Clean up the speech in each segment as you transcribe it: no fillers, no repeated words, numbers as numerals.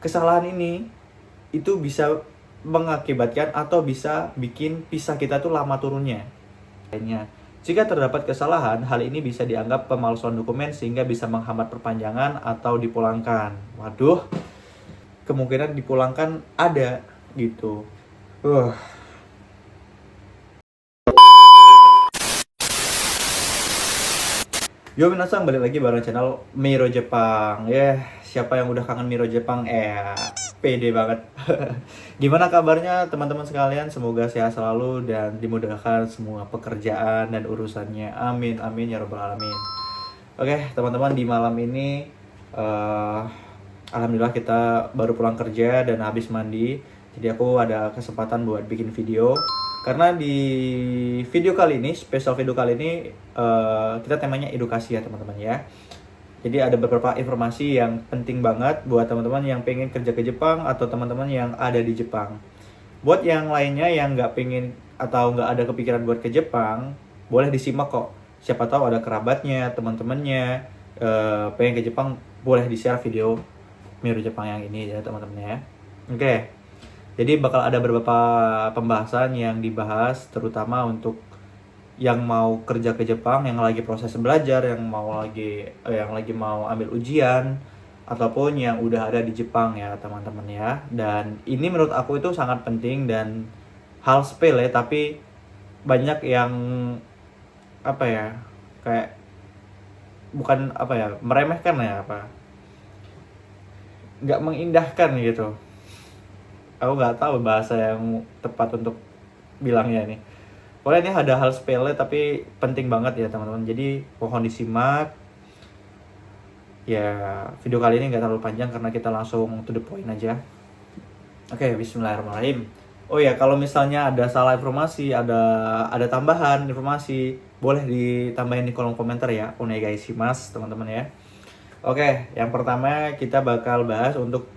kesalahan ini itu bisa mengakibatkan atau bisa bikin visa kita tuh lama turunnya. Jika terdapat kesalahan, hal ini bisa dianggap pemalsuan dokumen sehingga bisa menghambat perpanjangan atau dipulangkan. Waduh, kemungkinan dipulangkan ada gitu. Uh. Yo minasang, balik lagi bareng channel Miro Jepang. Siapa yang udah kangen Miro Jepang? Pede banget. Gimana kabarnya teman-teman sekalian? Semoga sehat selalu dan dimudahkan semua pekerjaan dan urusannya. Amin, amin ya robbal alamin. Oke, teman-teman, di malam ini alhamdulillah kita baru pulang kerja dan habis mandi. Jadi aku ada kesempatan buat bikin video. Karena di video kali ini, spesial video kali ini, kita temanya edukasi ya teman-teman ya. Jadi ada beberapa informasi yang penting banget buat teman-teman yang pengen kerja ke Jepang atau teman-teman yang ada di Jepang. Buat yang lainnya yang nggak pengen atau nggak ada kepikiran buat ke Jepang, boleh disimak kok. Siapa tahu ada kerabatnya, teman-temannya, pengen ke Jepang, boleh di-share video Miro Jepang yang ini ya teman-teman ya. Oke. Jadi bakal ada beberapa pembahasan yang dibahas terutama untuk yang mau kerja ke Jepang, yang lagi proses belajar, yang lagi mau ambil ujian ataupun yang udah ada di Jepang ya teman-teman ya. Dan ini menurut aku itu sangat penting dan hal sepele tapi banyak yang kayak bukan meremehkan ya nggak mengindahkan gitu. Aku nggak tahu bahasa yang tepat untuk bilangnya ini. Pokoknya ini ada hal sepele tapi penting banget ya teman-teman. Jadi mohon disimak. Ya video kali ini nggak terlalu panjang karena kita langsung to the point aja. Oke, bismillahirrahmanirrahim. Oh ya, kalau misalnya ada salah informasi, ada tambahan informasi, boleh ditambahin di kolom komentar ya. Onegaishimasu teman-teman ya. Oke, yang pertama kita bakal bahas untuk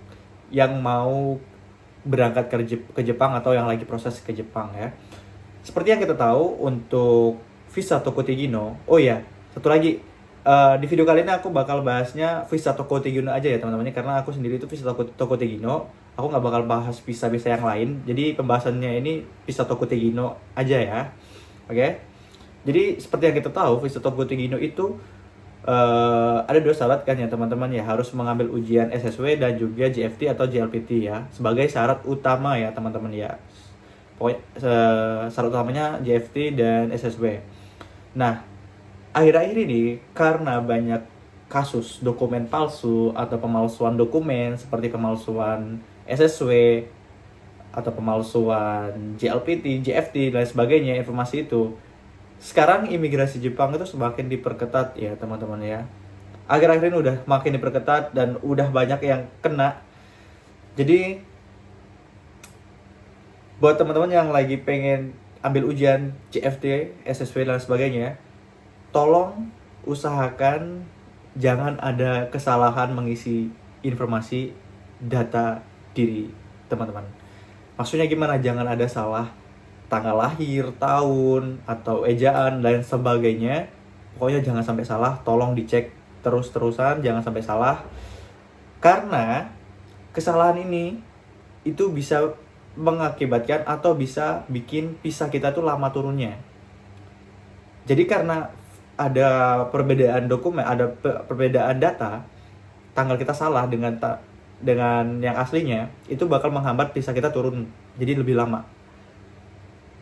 yang mau berangkat ke Jepang atau yang lagi proses ke Jepang ya. Seperti yang kita tahu untuk visa Tokote Gino. Oh ya, satu lagi, di video kali ini aku bakal bahasnya visa Tokote Gino aja ya teman-teman, karena aku sendiri itu visa Tokote Gino. Aku nggak bakal bahas visa-visa yang lain. Jadi pembahasannya ini visa Tokote Gino aja ya. Oke. Jadi seperti yang kita tahu visa Tokote Gino itu ada 2 syarat kan ya teman-teman ya, harus mengambil ujian SSW dan juga JFT atau JLPT ya sebagai syarat utama ya teman-teman ya. Pokoknya syarat utamanya JFT dan SSW. Nah, akhir-akhir ini karena banyak kasus dokumen palsu atau pemalsuan dokumen seperti pemalsuan SSW atau pemalsuan JLPT, JFT dan sebagainya, informasi itu sekarang imigrasi Jepang itu semakin diperketat ya teman-teman ya. Akhir-akhir ini udah makin diperketat dan udah banyak yang kena. Jadi buat teman-teman yang lagi pengen ambil ujian CFT, SSW dan sebagainya, tolong usahakan jangan ada kesalahan mengisi informasi data diri teman-teman. Maksudnya gimana? Jangan ada salah tanggal lahir, tahun, atau ejaan dan sebagainya. Pokoknya jangan sampai salah, tolong dicek terus-terusan, jangan sampai salah. Karena kesalahan ini itu bisa mengakibatkan atau bisa bikin visa kita tuh lama turunnya. Jadi karena ada perbedaan dokumen, ada perbedaan data, tanggal kita salah dengan yang aslinya, itu bakal menghambat visa kita turun, jadi lebih lama.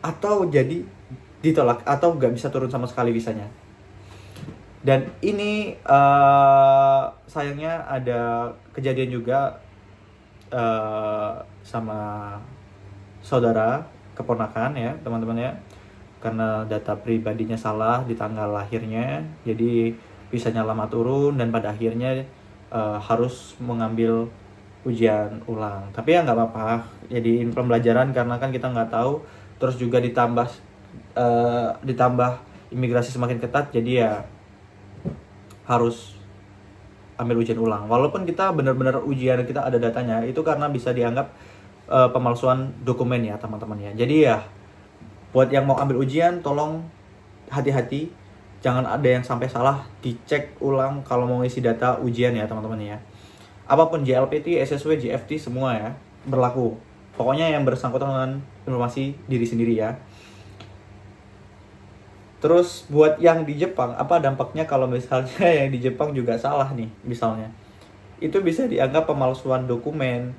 Atau jadi ditolak atau nggak bisa turun sama sekali visanya. Dan ini sayangnya ada kejadian juga sama saudara keponakan ya teman-teman ya, karena data pribadinya salah di tanggal lahirnya, jadi visanya lama turun dan pada akhirnya harus mengambil ujian ulang. Tapi ya nggak apa-apa, jadi pembelajaran karena kan kita nggak tahu. Terus juga ditambah imigrasi semakin ketat, jadi ya harus ambil ujian ulang. Walaupun kita benar-benar ujian kita ada datanya, itu karena bisa dianggap pemalsuan dokumen ya teman-teman ya. Jadi ya buat yang mau ambil ujian tolong hati-hati, jangan ada yang sampai salah, dicek ulang kalau mau isi data ujian ya teman-teman ya. apapun JLPT, SSW, JFT semua ya berlaku. Pokoknya yang bersangkutan dengan informasi diri sendiri ya. Terus buat yang di Jepang, apa dampaknya kalau misalnya yang di Jepang juga salah nih misalnya? Itu bisa dianggap pemalsuan dokumen.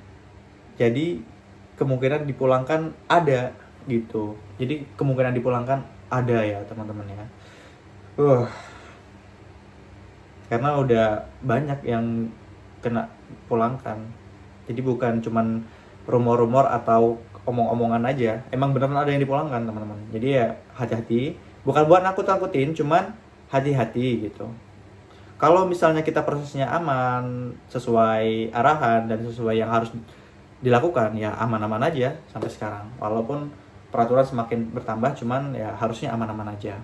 Jadi kemungkinan dipulangkan ada gitu. Jadi kemungkinan dipulangkan ada ya teman-teman ya. Karena udah banyak yang kena pulangkan. Jadi bukan cuman rumor-rumor atau omong-omongan aja. Emang beneran ada yang dipulangkan teman-teman. Jadi ya hati-hati. Bukan buat nakut-nakutin, cuman hati-hati gitu. Kalau misalnya kita prosesnya aman, sesuai arahan dan sesuai yang harus dilakukan, ya aman-aman aja sampai sekarang. Walaupun peraturan semakin bertambah, cuman ya harusnya aman-aman aja.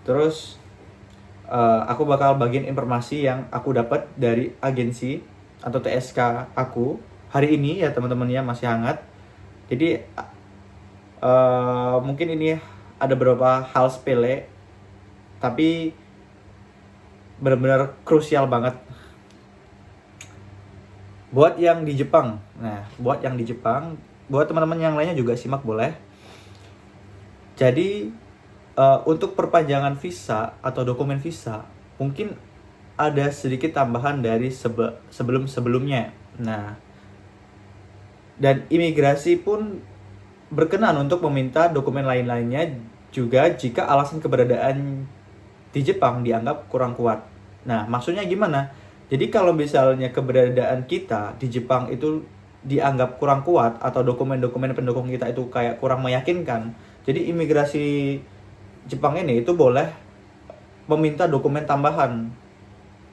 Terus aku bakal bagiin informasi yang aku dapat dari agensi atau TSK aku hari ini ya teman-teman ya, masih hangat. Jadi mungkin ini ada beberapa hal sepele tapi benar-benar krusial banget buat yang di Jepang. Nah, buat yang di Jepang, buat teman-teman yang lainnya juga simak boleh. Jadi untuk perpanjangan visa atau dokumen visa mungkin ada sedikit tambahan dari sebelum-sebelumnya. Nah, dan imigrasi pun berkenan untuk meminta dokumen lain-lainnya juga jika alasan keberadaan di Jepang dianggap kurang kuat. Nah, maksudnya gimana? Jadi kalau misalnya keberadaan kita di Jepang itu dianggap kurang kuat atau dokumen-dokumen pendukung kita itu kayak kurang meyakinkan, jadi imigrasi Jepang ini itu boleh meminta dokumen tambahan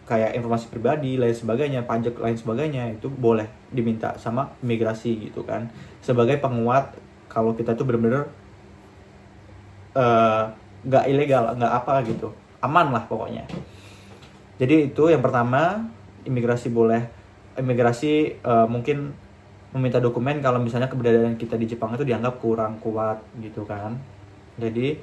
kayak informasi pribadi, lain sebagainya, pajak lain sebagainya, itu boleh diminta sama imigrasi gitu kan, sebagai penguat kalau kita tuh bener-bener nggak ilegal, nggak apa gitu, aman lah pokoknya. Jadi itu yang pertama, imigrasi mungkin meminta dokumen kalau misalnya keberadaan kita di Jepang itu dianggap kurang kuat gitu kan. Jadi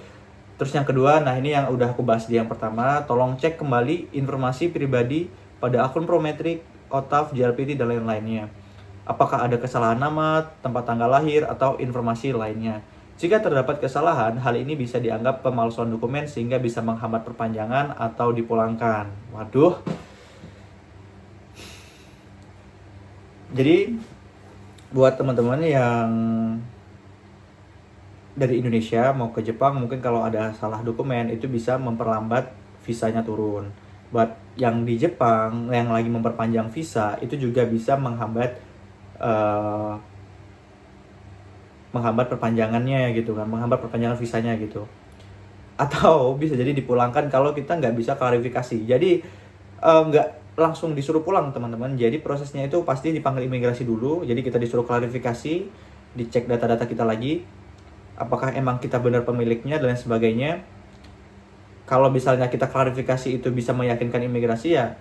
terus yang kedua, nah ini yang udah aku bahas di yang pertama, tolong cek kembali informasi pribadi pada akun Prometrik, OTAF, JLPT dan lain-lainnya. Apakah ada kesalahan nama, tempat tanggal lahir, atau informasi lainnya. Jika terdapat kesalahan, hal ini bisa dianggap pemalsuan dokumen sehingga bisa menghambat perpanjangan atau dipulangkan. Waduh. Jadi buat teman-teman yang dari Indonesia mau ke Jepang, mungkin kalau ada salah dokumen itu bisa memperlambat visanya turun. Buat yang di Jepang yang lagi memperpanjang visa itu juga bisa menghambat perpanjangannya gitu kan, menghambat perpanjangan visanya gitu. Atau bisa jadi dipulangkan kalau kita nggak bisa klarifikasi. Jadi nggak langsung disuruh pulang teman-teman. Jadi prosesnya itu pasti dipanggil imigrasi dulu. Jadi kita disuruh klarifikasi, dicek data-data kita lagi, apakah emang kita benar pemiliknya dan lain sebagainya. Kalau misalnya kita klarifikasi itu bisa meyakinkan imigrasi, ya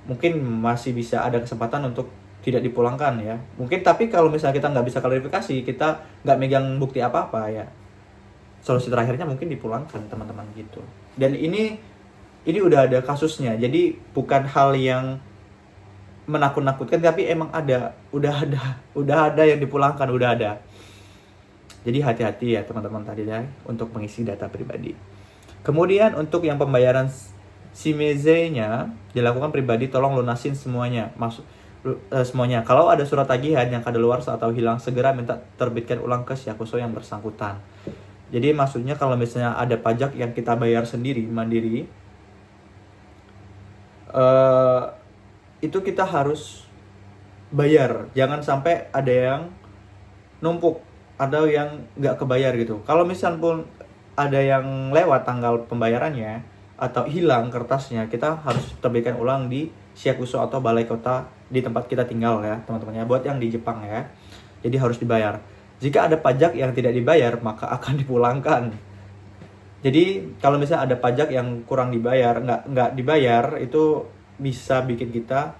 mungkin masih bisa ada kesempatan untuk tidak dipulangkan ya. Mungkin, tapi kalau misalnya kita nggak bisa klarifikasi, kita nggak megang bukti apa-apa ya, solusi terakhirnya mungkin dipulangkan teman-teman gitu. Dan ini udah ada kasusnya, jadi bukan hal yang menakut-nakutkan, tapi emang udah ada yang dipulangkan, udah ada. Jadi hati-hati ya teman-teman tadi ya untuk mengisi data pribadi. Kemudian untuk yang pembayaran Shimeze-nya dilakukan pribadi, tolong lunasin semuanya. Semuanya. Kalau ada surat tagihan yang kadaluarsa atau hilang, segera minta terbitkan ulang ke Syakuso yang bersangkutan. Jadi maksudnya kalau misalnya ada pajak yang kita bayar sendiri mandiri, itu kita harus bayar. Jangan sampai ada yang numpuk, ada yang nggak kebayar gitu. Kalau misal pun ada yang lewat tanggal pembayarannya atau hilang kertasnya, kita harus terbitkan ulang di Syakuso atau balai kota di tempat kita tinggal ya teman-teman ya, buat yang di Jepang ya. Jadi harus dibayar. Jika ada pajak yang tidak dibayar, maka akan dipulangkan. Jadi kalau misalnya ada pajak yang kurang dibayar, nggak dibayar, itu bisa bikin kita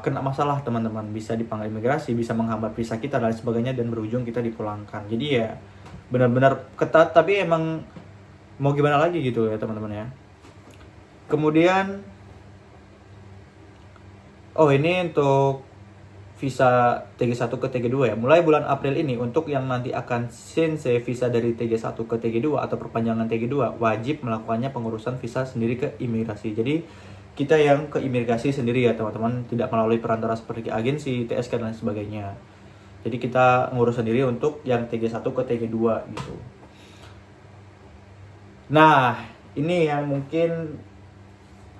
kena masalah teman-teman, bisa dipanggil imigrasi, bisa menghambat visa kita dan sebagainya, dan berujung kita dipulangkan. Jadi ya benar-benar ketat, tapi emang mau gimana lagi gitu ya teman-teman ya. Kemudian Oh, ini untuk visa TG1 ke TG2 ya. Mulai bulan April ini untuk yang nanti akan sensei visa dari TG1 ke TG2 atau perpanjangan TG2 wajib melakukannya pengurusan visa sendiri ke imigrasi. Jadi kita yang ke imigrasi sendiri ya teman-teman, tidak melalui perantara seperti agensi, TSK dan sebagainya. Jadi kita ngurus sendiri untuk yang TG1 ke TG2 gitu. Nah, ini yang mungkin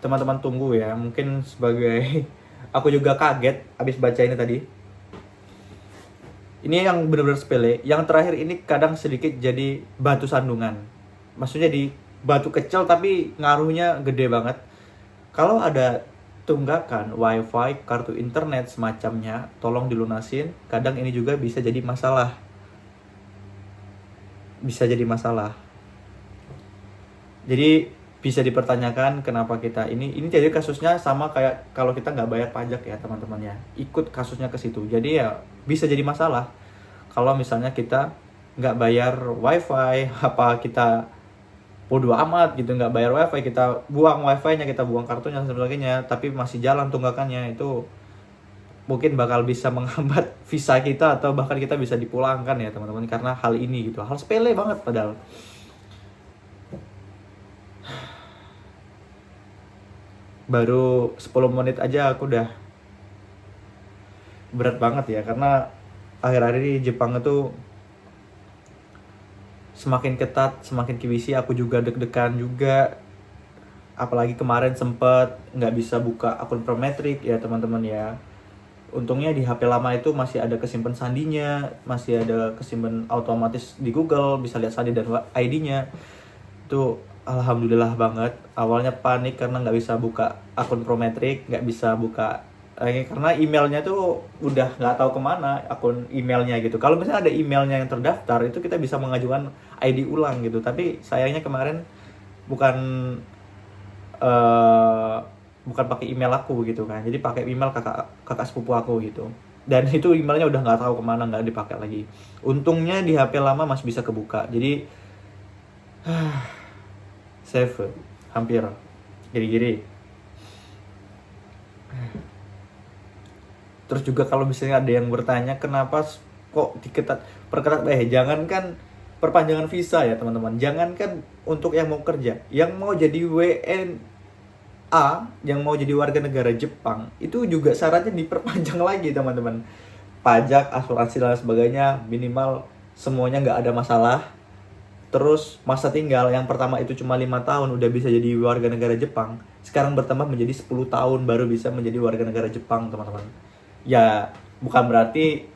teman-teman tunggu ya. Mungkin sebagai aku juga kaget abis baca ini tadi. Ini yang benar-benar sepele. Yang terakhir ini kadang sedikit jadi batu sandungan. Maksudnya di batu kecil tapi ngaruhnya gede banget. Kalau ada tunggakan wifi, kartu internet semacamnya, tolong dilunasin. Kadang ini juga bisa jadi masalah. Jadi bisa dipertanyakan kenapa kita ini jadi kasusnya sama kayak kalau kita nggak bayar pajak ya teman-teman ya, ikut kasusnya ke situ. Jadi ya bisa jadi masalah kalau misalnya kita nggak bayar wifi, apa kita bodo amat gitu nggak bayar wifi, kita buang wifi-nya, kita buang kartunya dan sebagainya, tapi masih jalan tunggakannya, itu mungkin bakal bisa menghambat visa kita atau bahkan kita bisa dipulangkan ya teman-teman karena hal ini gitu. Hal sepele banget padahal. Baru 10 menit aja aku udah berat banget ya, karena akhir-akhir ini Jepang itu semakin ketat, semakin kibisi. Aku juga deg-degan juga, apalagi kemarin sempet nggak bisa buka akun Prometric ya teman-teman ya. Untungnya di HP lama itu masih ada kesimpan sandinya, masih ada kesimpan otomatis di Google, bisa lihat sandi dan ID-nya. Itu alhamdulillah banget. Awalnya panik karena nggak bisa buka akun Prometric, nggak bisa buka karena emailnya tuh udah nggak tahu kemana akun emailnya gitu. Kalau misalnya ada emailnya yang terdaftar itu kita bisa mengajukan ID ulang gitu. Tapi sayangnya kemarin bukan bukan pakai email aku gitu kan. Jadi pakai email kakak sepupu aku gitu. Dan itu emailnya udah nggak tahu kemana, nggak dipakai lagi. Untungnya di HP lama masih bisa kebuka. Jadi save hampir giri-giri. Terus juga kalau misalnya ada yang bertanya kenapa kok perketat, jangankan perpanjangan visa ya teman-teman, jangankan untuk yang mau kerja, yang mau jadi WNA, yang mau jadi warga negara Jepang itu juga syaratnya diperpanjang lagi teman-teman. Pajak, asuransi dan sebagainya minimal semuanya nggak ada masalah. Terus masa tinggal yang pertama itu cuma 5 tahun udah bisa jadi warga negara Jepang. Sekarang bertambah menjadi 10 tahun baru bisa menjadi warga negara Jepang teman-teman. Ya bukan berarti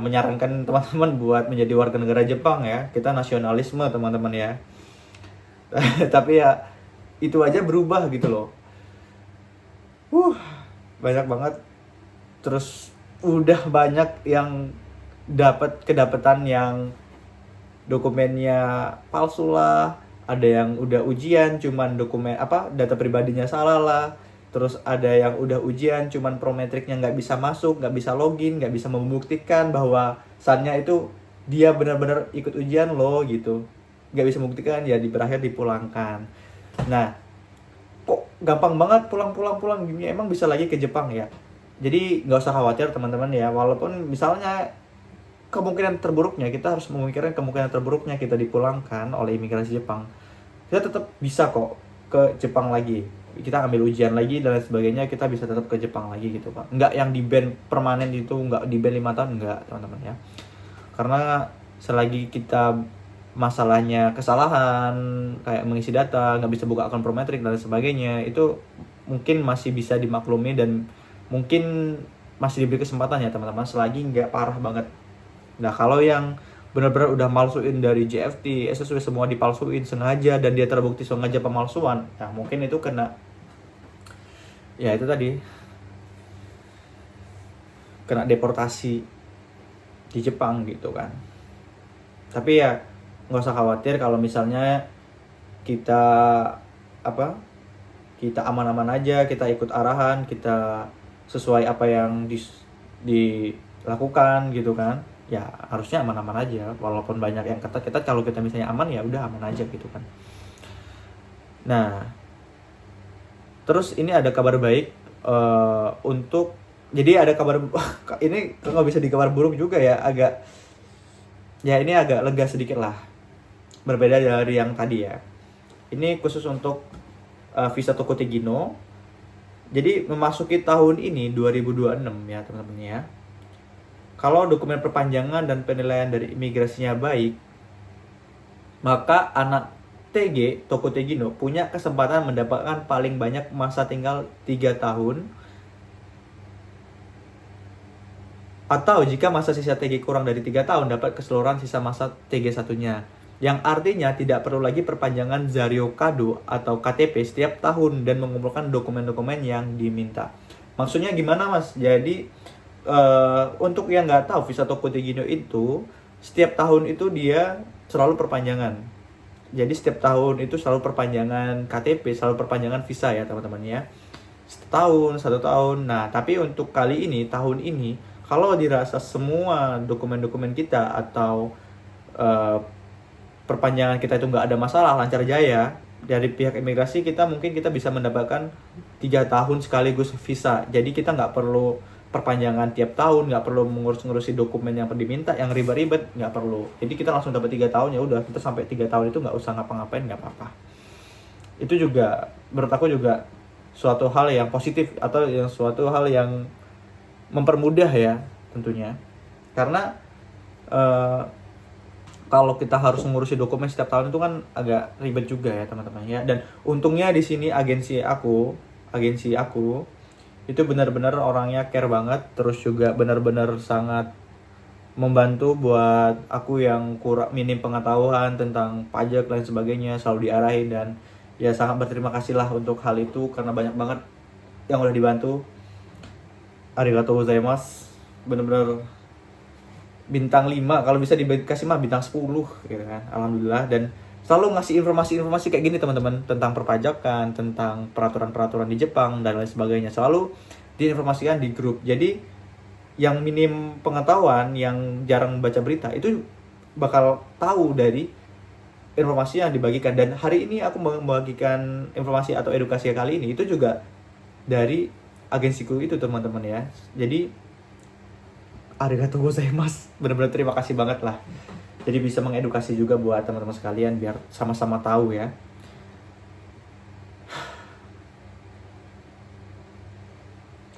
menyarankan teman-teman buat menjadi warga negara Jepang ya. Kita nasionalisme teman-teman ya. Tapi ya itu aja berubah gitu loh. Banyak banget. Terus udah banyak yang kedapatan yang dokumennya palsu lah, ada yang udah ujian cuman dokumen data pribadinya salah lah, terus ada yang udah ujian cuman Prometricnya nggak bisa masuk, nggak bisa login, nggak bisa membuktikan bahwa sannya itu dia benar-benar ikut ujian loh gitu, nggak bisa membuktikan, ya berakhir dipulangkan. Nah kok gampang banget pulang gini, emang bisa lagi ke Jepang ya. Jadi nggak usah khawatir teman-teman ya, walaupun misalnya kemungkinan terburuknya, kita harus memikirkan kemungkinan terburuknya kita dipulangkan oleh imigrasi Jepang, kita tetap bisa kok ke Jepang lagi, kita ambil ujian lagi dan lain sebagainya, kita bisa tetap ke Jepang lagi gitu Pak. Nggak yang di ban permanen itu, nggak di ban 5 tahun, nggak teman-teman ya. Karena selagi kita masalahnya kesalahan kayak mengisi data, nggak bisa buka akun Prometric dan lain sebagainya, itu mungkin masih bisa dimaklumi dan mungkin masih diberi kesempatan ya teman-teman, selagi nggak parah banget. Nah kalau yang benar-benar udah malsuin dari JFT, SSW semua dipalsuin sengaja dan dia terbukti sengaja pemalsuan, nah mungkin itu kena, ya itu tadi, kena deportasi di Jepang gitu kan. Tapi ya nggak usah khawatir kalau misalnya kita kita aman-aman aja, kita ikut arahan, kita sesuai apa yang dilakukan gitu kan. Ya harusnya aman-aman aja, walaupun banyak yang ketat, kalau kita misalnya aman ya udah aman aja gitu kan. Nah terus ini ada kabar baik Untuk jadi ada kabar ini nggak bisa di kabar buruk juga ya, ini agak lega sedikit lah, berbeda dari yang tadi ya. Ini khusus untuk visa Tokute Gino. Jadi memasuki tahun ini 2026 ya teman-teman ya. Kalau dokumen perpanjangan dan penilaian dari imigrasinya baik, maka anak TG Tokute Gino punya kesempatan mendapatkan paling banyak masa tinggal 3 tahun. Atau jika masa sisa TG kurang dari 3 tahun, dapat keseluruhan sisa masa TG satunya. Yang artinya tidak perlu lagi perpanjangan Zario Kado atau KTP setiap tahun dan mengumpulkan dokumen-dokumen yang diminta. Maksudnya gimana mas? Jadi untuk yang nggak tahu, visa Tokute Gino itu setiap tahun itu dia selalu perpanjangan. Jadi setiap tahun itu selalu perpanjangan KTP, selalu perpanjangan visa ya teman-teman ya. Setahun, 1 tahun. Nah, tapi untuk kali ini, tahun ini, kalau dirasa semua dokumen-dokumen kita atau perpanjangan kita itu nggak ada masalah, lancar jaya, dari pihak imigrasi kita bisa mendapatkan 3 tahun sekaligus visa. Jadi kita nggak perlu perpanjangan tiap tahun, nggak perlu ngurusi dokumen yang diminta, yang ribet-ribet, nggak perlu. Jadi kita langsung dapat 3 tahun, ya udah kita sampai 3 tahun itu nggak usah ngapa-ngapain, nggak apa-apa. Itu juga menurut aku juga suatu hal yang positif atau suatu hal yang mempermudah ya tentunya. Karena kalau kita harus mengurusi dokumen setiap tahun itu kan agak ribet juga ya teman-teman ya. Dan untungnya di sini agensi aku itu benar-benar orangnya care banget, terus juga benar-benar sangat membantu buat aku yang kurang minim pengetahuan tentang pajak dan sebagainya, selalu diarahin. Dan ya sangat berterima kasih lah untuk hal itu karena banyak banget yang udah dibantu. Arigatou gozaimasu. Bener-bener bintang 5, kalau bisa dikasih mah bintang 10 gitu kan. Alhamdulillah. Dan selalu ngasih informasi-informasi kayak gini teman-teman, tentang perpajakan, tentang peraturan-peraturan di Jepang dan lain sebagainya. Selalu diinformasikan di grup. Jadi yang minim pengetahuan, yang jarang baca berita itu bakal tahu dari informasi yang dibagikan. Dan hari ini aku membagikan informasi atau edukasi kali ini itu juga dari agensiku itu teman-teman ya. Jadi arigatou gozaimasu, benar-benar terima kasih banget lah. Jadi bisa mengedukasi juga buat teman-teman sekalian biar sama-sama tahu ya.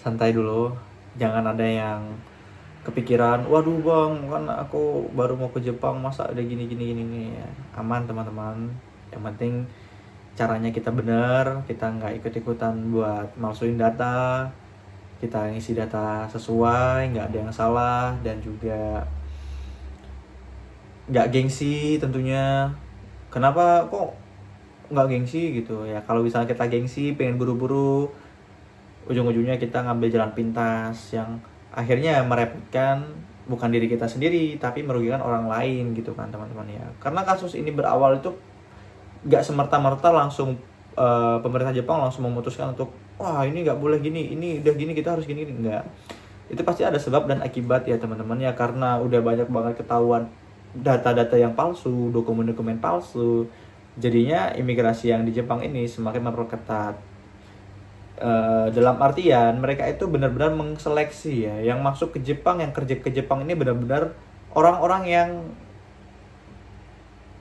Santai dulu, jangan ada yang kepikiran, waduh bang, kan aku baru mau ke Jepang, masa ada gini ya. Aman teman-teman, yang penting caranya kita bener, kita nggak ikut-ikutan buat malsuin data, kita ngisi data sesuai, nggak ada yang salah, dan juga nggak gengsi tentunya. Kenapa kok nggak gengsi gitu ya? Kalau misalnya kita gengsi, pengen buru-buru, ujung-ujungnya kita ngambil jalan pintas yang akhirnya merepotkan bukan diri kita sendiri, tapi merugikan orang lain gitu kan teman-teman ya. Karena kasus ini berawal itu nggak semerta-merta langsung pemerintah Jepang langsung memutuskan untuk wah ini nggak boleh gini, ini udah gini kita harus gini, enggak. Itu pasti ada sebab dan akibat ya teman-teman ya, karena udah banyak banget ketahuan data-data yang palsu, dokumen-dokumen palsu. Jadinya imigrasi yang di Jepang ini semakin memperketat. Dalam artian mereka itu benar-benar mengseleksi ya, yang masuk ke Jepang, yang kerja ke Jepang ini benar-benar orang-orang yang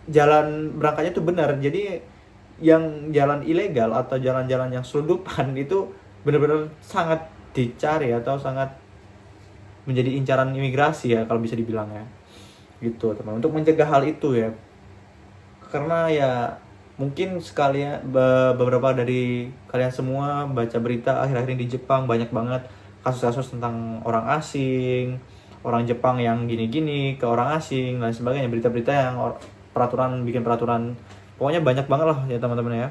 jalan berangkatnya itu benar. Jadi yang jalan ilegal atau jalan-jalan yang selundupan itu benar-benar sangat dicari atau sangat menjadi incaran imigrasi ya kalau bisa dibilang ya. Gitu teman, untuk mencegah hal itu ya. Karena ya mungkin sekalian beberapa dari kalian semua baca berita akhir-akhir ini di Jepang banyak banget kasus-kasus tentang orang asing, orang Jepang yang gini-gini ke orang asing dan sebagainya, berita-berita yang bikin peraturan, pokoknya banyak banget lah ya teman-teman ya.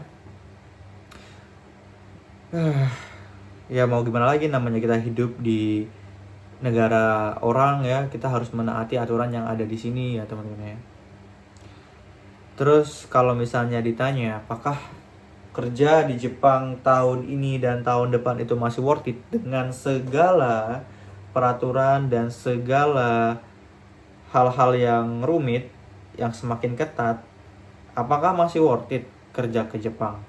Ya mau gimana lagi, namanya kita hidup di negara orang ya, kita harus menaati aturan yang ada di sini ya teman-teman ya. Terus kalau misalnya ditanya apakah kerja di Jepang tahun ini dan tahun depan itu masih worth it dengan segala peraturan dan segala hal-hal yang rumit, yang semakin ketat, apakah masih worth it kerja ke Jepang?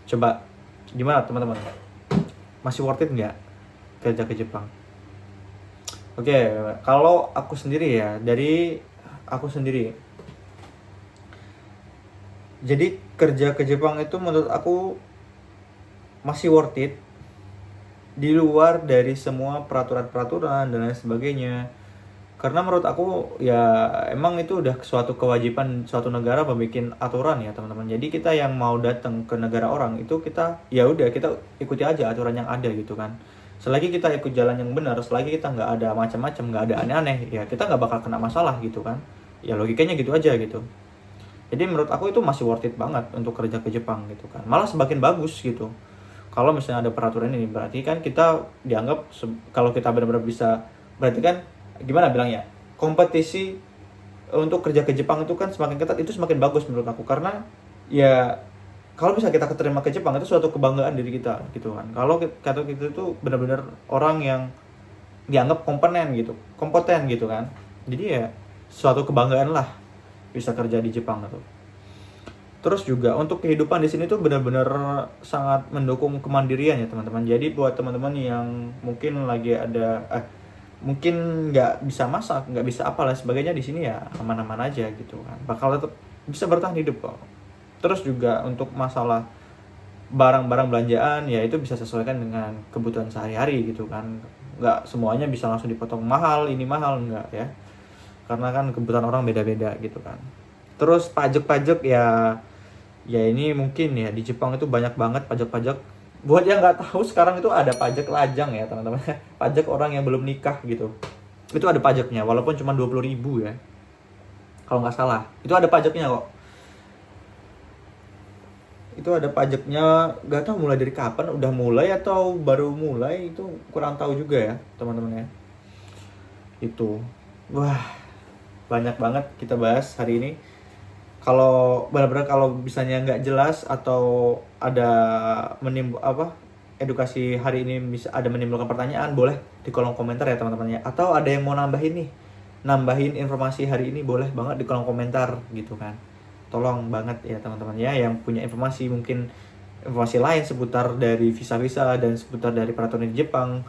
Coba Gimana teman-teman? Masih worth it nggak kerja ke Jepang? Oke, kalau aku sendiri ya, dari aku sendiri. Jadi kerja ke Jepang itu menurut aku masih worth it, di luar dari semua peraturan-peraturan dan lain sebagainya. Karena menurut aku ya emang itu udah suatu kewajiban suatu negara membuat aturan ya teman-teman. Jadi kita yang mau datang ke negara orang itu kita ya udah kita ikuti aja aturan yang ada gitu kan. Selagi kita ikut jalan yang benar, selagi kita nggak ada macam-macam, nggak ada aneh-aneh, ya kita nggak bakal kena masalah gitu kan. Ya logikanya gitu aja gitu. Jadi menurut aku itu masih worth it banget untuk kerja ke Jepang gitu kan. Malah semakin bagus gitu. Kalau misalnya ada peraturan ini berarti kan kita dianggap kalau kita benar-benar bisa, berarti kan gimana bilangnya, kompetisi untuk kerja ke Jepang itu kan semakin ketat, itu semakin bagus menurut aku. Karena ya kalau bisa kita keterima ke Jepang itu suatu kebanggaan diri kita gitu kan. Kalau kata kita itu benar-benar orang yang dianggap kompeten gitu kan. Jadi ya suatu kebanggaan lah bisa kerja di Jepang gitu. Terus juga untuk kehidupan di sini tuh benar-benar sangat mendukung kemandirian ya teman-teman. Jadi buat teman-teman yang mungkin lagi ada mungkin nggak bisa masak, nggak bisa apa lah sebagainya, di sini ya aman-aman aja gitu kan. Bakal tetap bisa bertahan hidup kok. Terus juga untuk masalah barang-barang belanjaan ya itu bisa sesuaikan dengan kebutuhan sehari-hari gitu kan. Nggak semuanya bisa langsung dipotong mahal, ini mahal enggak ya. Karena kan kebutuhan orang beda-beda gitu kan. Terus pajak-pajak ya ini mungkin ya di Jepang itu banyak banget pajak-pajak. Buat yang nggak tahu sekarang itu ada pajak lajang ya teman-teman. Pajak orang yang belum nikah gitu. Itu ada pajaknya walaupun cuma 20.000 ya. Kalau nggak salah. Itu ada pajaknya kok. Itu ada pajaknya, nggak tahu mulai dari kapan, udah mulai atau baru mulai itu kurang tahu juga ya teman-teman ya. Itu. Wah, banyak banget kita bahas hari ini. Kalau benar-benar kalau misalnya nggak jelas atau ada edukasi hari ini bisa ada menimbulkan pertanyaan, boleh di kolom komentar ya teman-teman ya. Atau ada yang mau nambahin informasi hari ini, boleh banget di kolom komentar gitu kan. Tolong banget ya teman-teman ya yang punya informasi, mungkin informasi lain seputar dari visa-visa dan seputar dari peraturan di Jepang,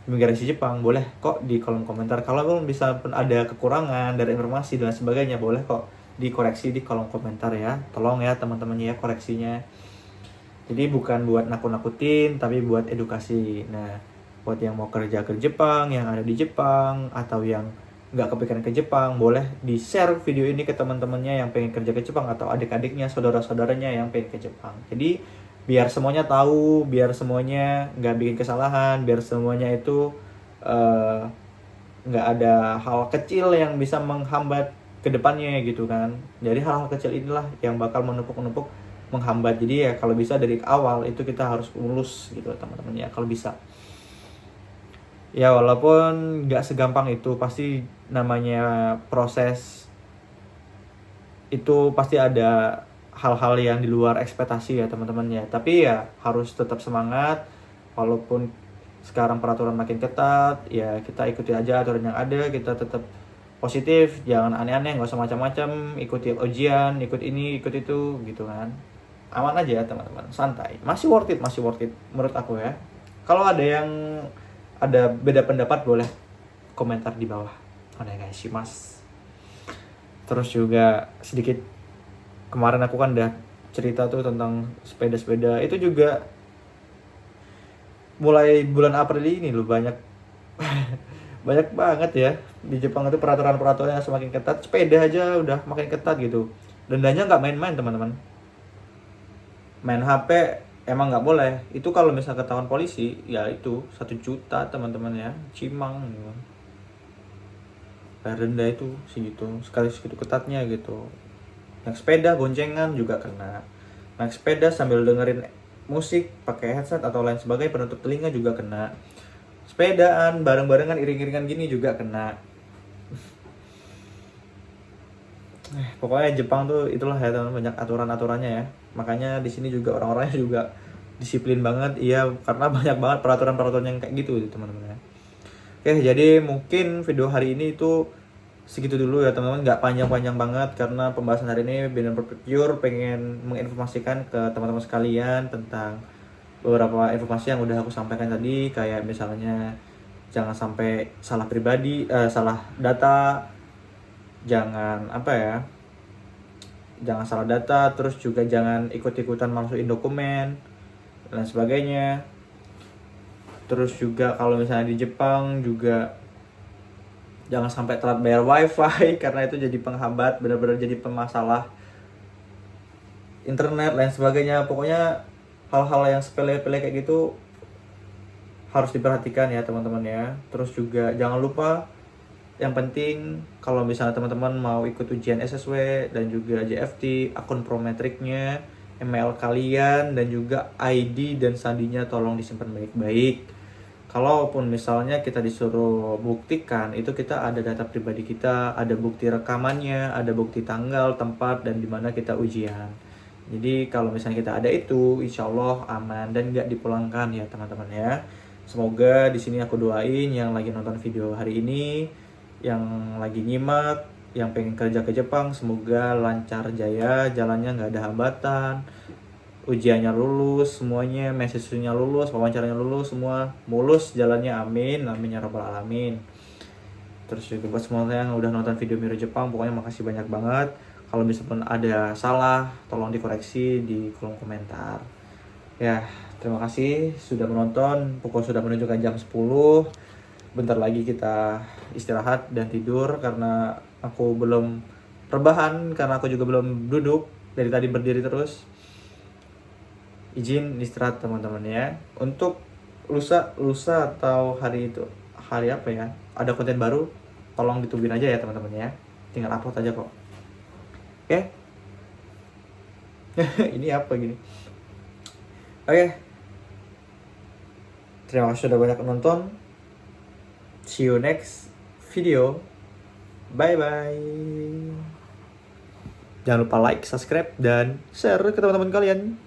imigrasi Jepang, boleh kok di kolom komentar. Kalau bisa ada kekurangan dari informasi dan sebagainya, boleh kok dikoreksi di kolom komentar ya. Tolong ya teman-teman ya koreksinya. Jadi bukan buat nakut-nakutin, tapi buat edukasi. Nah, buat yang mau kerja ke Jepang, yang ada di Jepang, atau yang nggak kepikiran ke Jepang, boleh di-share video ini ke teman-temannya yang pengen kerja ke Jepang, atau adik-adiknya, saudara-saudaranya yang pengen ke Jepang. Jadi biar semuanya tahu, biar semuanya nggak bikin kesalahan, biar semuanya itu nggak ada hal kecil yang bisa menghambat ke depannya gitu kan. Jadi hal-hal kecil inilah yang bakal menumpuk menghambat. Jadi ya kalau bisa dari awal itu kita harus lulus gitu teman-teman ya kalau bisa. Ya walaupun nggak segampang itu, pasti namanya proses itu pasti ada hal-hal yang di luar ekspektasi ya teman-teman ya. Tapi ya harus tetap semangat walaupun sekarang peraturan makin ketat, ya kita ikuti aja aturan yang ada, kita tetap positif, jangan aneh-aneh, nggak usah macam-macam, ikuti ujian, ikut ini, ikut itu gitu kan. Aman aja ya teman-teman, santai. Masih worth it menurut aku ya. Kalau ada yang ada beda pendapat, boleh komentar di bawah. Onegaishimasu. Terus juga sedikit, kemarin aku kan udah cerita tuh tentang sepeda-sepeda. Itu juga mulai bulan April ini loh banyak banyak banget ya di Jepang itu peraturan-peraturannya semakin ketat. Sepeda aja udah makin ketat gitu. Dendanya nggak main-main teman-teman. Main HP emang nggak boleh. Itu kalau misalnya ketahuan polisi ya itu 1 juta teman-teman ya, cimang gitu. Bayar denda itu segitu, sekali segitu ketatnya gitu. Naik sepeda goncengan juga kena. Naik sepeda sambil dengerin musik pakai headset atau lain sebagainya penutup telinga juga kena. Sepedaan bareng-barengan iring-iringan gini juga kena. Pokoknya Jepang tuh itulah ya teman, banyak aturan-aturannya ya. Makanya di sini juga orang-orangnya juga disiplin banget. Iya, karena banyak banget peraturan-peraturan yang kayak gitu teman-teman ya. Oke, jadi mungkin video hari ini itu segitu dulu ya teman-teman, nggak panjang-panjang banget karena pembahasan hari ini benar-benar pure pengen menginformasikan ke teman-teman sekalian tentang beberapa informasi yang udah aku sampaikan tadi, kayak misalnya jangan sampai salah pribadi, salah data, jangan apa ya, jangan salah data, terus juga jangan ikut-ikutan masukin dokumen dan sebagainya. Terus juga kalau misalnya di Jepang juga jangan sampai telat bayar wifi karena itu jadi penghambat, benar-benar jadi pemasalah internet dan sebagainya. Pokoknya hal-hal yang sepele-sepele kayak gitu harus diperhatikan ya teman-teman ya. Terus juga jangan lupa, yang penting kalau misalnya teman-teman mau ikut ujian SSW dan juga JFT, akun prometriknya, email kalian dan juga ID dan sandinya tolong disimpan baik-baik. Kalaupun misalnya kita disuruh buktikan, itu kita ada data pribadi kita, ada bukti rekamannya, ada bukti tanggal, tempat, dan dimana kita ujian. Jadi kalau misalnya kita ada itu, insya Allah aman dan nggak dipulangkan ya teman-teman ya. Semoga di sini aku doain yang lagi nonton video hari ini, yang lagi nyimak, yang pengen kerja ke Jepang, semoga lancar jaya, jalannya nggak ada hambatan, ujiannya lulus semuanya, mahasiswanya lulus, wawancaranya lulus, semua mulus jalannya, amin, amin ya rabbal alamin. Terus juga buat semua yang udah nonton video Miro Jepang, pokoknya makasih banyak banget. Kalau misalkan ada salah, tolong dikoreksi di kolom komentar. Ya, terima kasih sudah menonton. Pukul sudah menunjukkan jam 10. Bentar lagi kita istirahat dan tidur karena aku belum rebahan, karena aku juga belum duduk, dari tadi berdiri terus. Izin istirahat teman-teman ya. Untuk lusa atau hari itu, hari apa ya, ada konten baru, tolong ditungguin aja ya teman-teman ya. Tinggal upload aja kok. Oke. Ini apa gini? Oke. Terima kasih sudah banyak menonton. See you next video. Bye bye. Jangan lupa like, subscribe, dan share ke teman-teman kalian.